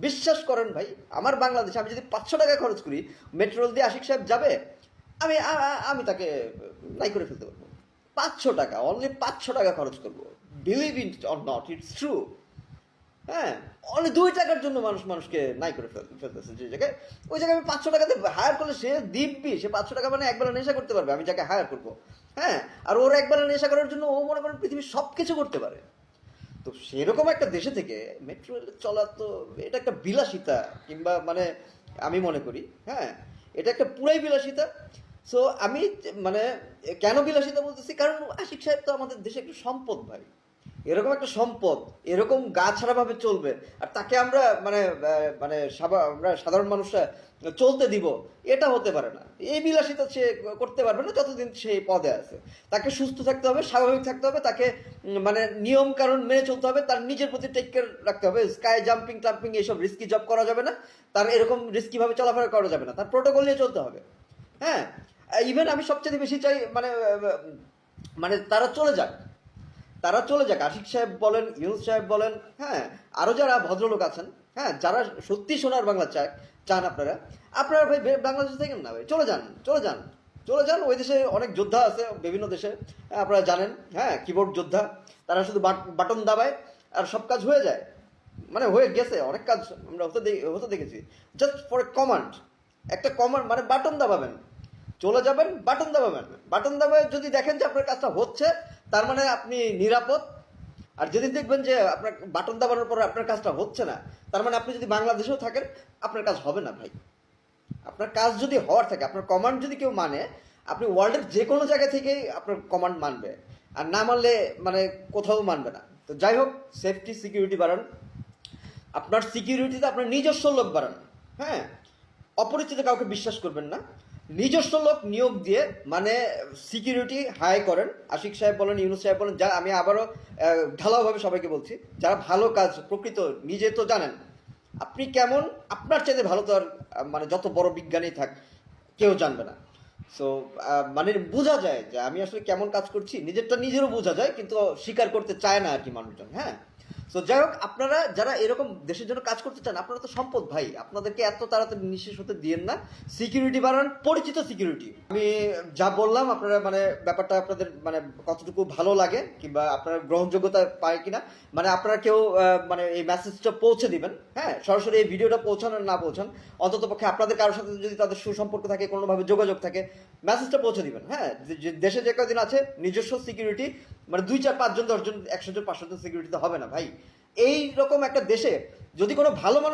বিশ্বাস করেন ভাই, আমার বাংলাদেশে আমি যদি 500 টাকা খরচ করি, মেট্রো রেল দিয়ে আশিক সাহেব যাবে, আমি তাকে নাই করে ফেলতে পারবো। 500 টাকা, অনলি 500 টাকা খরচ করবো। Believe in or not, it's true. হ্যাঁ, অনলি 2 টাকার জন্য মানুষকে নাই করে ফেলতেছে যে জায়গায়। ওই জায়গায় আমি 500 টাকাতে হায়ার করলে সে দিব্যি, সে 500 টাকা মানে একবেলা নেশা করতে পারবে আমি যাকে হায়ার করবো। হ্যাঁ, আর ওর একবেলা নেশা করার জন্য ও মনে করেন পৃথিবীর সব কিছু করতে পারে। তো সেরকম একটা দেশে থেকে মেট্রো রেলে চলা তো এটা একটা বিলাসিতা, কিংবা মানে আমি মনে করি, হ্যাঁ, এটা একটা পুরাই বিলাসিতা। সো আমি মানে কেন বিলাসিতা বলতেছি, কারণ আশিক সাহেব তো আমাদের দেশে একটা সম্পদ ভাই। এরকম একটা সম্পদ এরকম গা ছাড়াভাবে চলবে, আর তাকে আমরা আমরা সাধারণ মানুষরা চলতে দিব, এটা হতে পারে না। এই বিলাসিতা সে করতে পারবে না যতদিন সে পদে আছে। তাকে সুস্থ থাকতে হবে, স্বাভাবিক থাকতে হবে, তাকে মানে নিয়ম কানুন মেনে চলতে হবে, তার নিজের প্রতি টেক কেয়ার রাখতে হবে। স্কাই জাম্পিং টাম্পিং এইসব রিস্কি জব করা যাবে না, তার এরকম রিস্কি ভাবে চলাফেরা করা যাবে না, তার প্রোটোকল নিয়ে চলতে হবে। হ্যাঁ, ইভেন আমি সবচেয়ে বেশি চাই মানে তারা চলে যাক আশিক সাহেব বলেন, ইউনুস সাহেব বলেন, হ্যাঁ, আরও যারা ভদ্রলোক আছেন, হ্যাঁ, যারা সত্যি সোনার বাংলা চান আপনারা আপনারা ভাই বাংলাদেশে থাকেন না ভাই, চলে যান ওই দেশে অনেক যোদ্ধা আছে বিভিন্ন দেশে, আপনারা জানেন, হ্যাঁ, কিবোর্ড যোদ্ধা। তারা শুধু বাটন দাবায় আর সব কাজ হয়ে যায়, মানে হয়ে গেছে অনেক কাজ আমরা হতে দেখেছি। জাস্ট ফর এ কমান্ড, একটা কমান্ড মানে বাটন দাবাবেন, চলে যাবেন, বাটন দাবায় যদি দেখেন যে আপনার কাজটা হচ্ছে, তার মানে আপনি নিরাপদ। আর যেদিন দেখবেন যে আপনার বাটন দাবানোর পর আপনার কাজটা হচ্ছে না, তার মানে আপনি যদি বাংলাদেশেও থাকেন আপনার কাজ হবে না ভাই। আপনার কাজ যদি হওয়ার থাকে, আপনার কমান্ড যদি কেউ মানে, আপনি ওয়ার্ল্ডের যে কোনো জায়গা থেকেই আপনার কমান্ড মানবে, আর না মানলে মানে কোথাও মানবে না। তো যাই হোক, সেফটি সিকিউরিটি বাড়ান, আপনার সিকিউরিটিতে আপনার নিজস্ব লোক বাড়ান। হ্যাঁ, অপরিচিত কাউকে বিশ্বাস করবেন না, নিজস্ব লোক নিয়োগ দিয়ে মানে সিকিউরিটি হাই করেন। আশিক সাহেব বলেন, ইউনুস সাহেব বলেন, যা আমি আবারও ঢালাওভাবে সবাইকে বলছি, যারা ভালো কাজ প্রকৃত নিজে তো জানেন আপনি কেমন, আপনার চাইতে ভালো তো আর মানে যত বড় বিজ্ঞানী থাক কেউ জানবে না। সো মানে বোঝা যায় যে আমি আসলে কেমন কাজ করছি, নিজেরটা নিজেরও বোঝা যায়, কিন্তু স্বীকার করতে চায় না আর কি মানুষজন। হ্যাঁ, সো যাই হোক, আপনারা যারা এরকম দেশের জন্য কাজ করতে চান, আপনারা তো সম্পদ ভাই, আপনাদেরকে এত তাড়াতাড়ি নিঃশেষ হতে দিয়েন না। সিকিউরিটি বাড়ান, পরিচিত সিকিউরিটি। আমি যা বললাম আপনারা মানে ব্যাপারটা আপনাদের মানে কতটুকু ভালো লাগে, কিংবা আপনারা গ্রহণযোগ্যতা পায় কিনা, মানে আপনারা কেউ মানে এই মেসেজটা পৌঁছে দিবেন। হ্যাঁ, সরাসরি এই ভিডিওটা পৌঁছান আর না পৌঁছান, অন্তত পক্ষে আপনাদের কারোর সাথে যদি তাদের সুসম্পর্ক থাকে, কোনোভাবে যোগাযোগ থাকে, মেসেজটা পৌঁছে দিবেন। হ্যাঁ, যে দেশে যে কদিন আছে নিজস্ব সিকিউরিটি মানে 2 4 5 জন 10 জন 100 জন 500 জন সিকিউরিটি তো হবে না ভাই। এই রকম একটা দেশে যদি কোনো ভালো মানুষ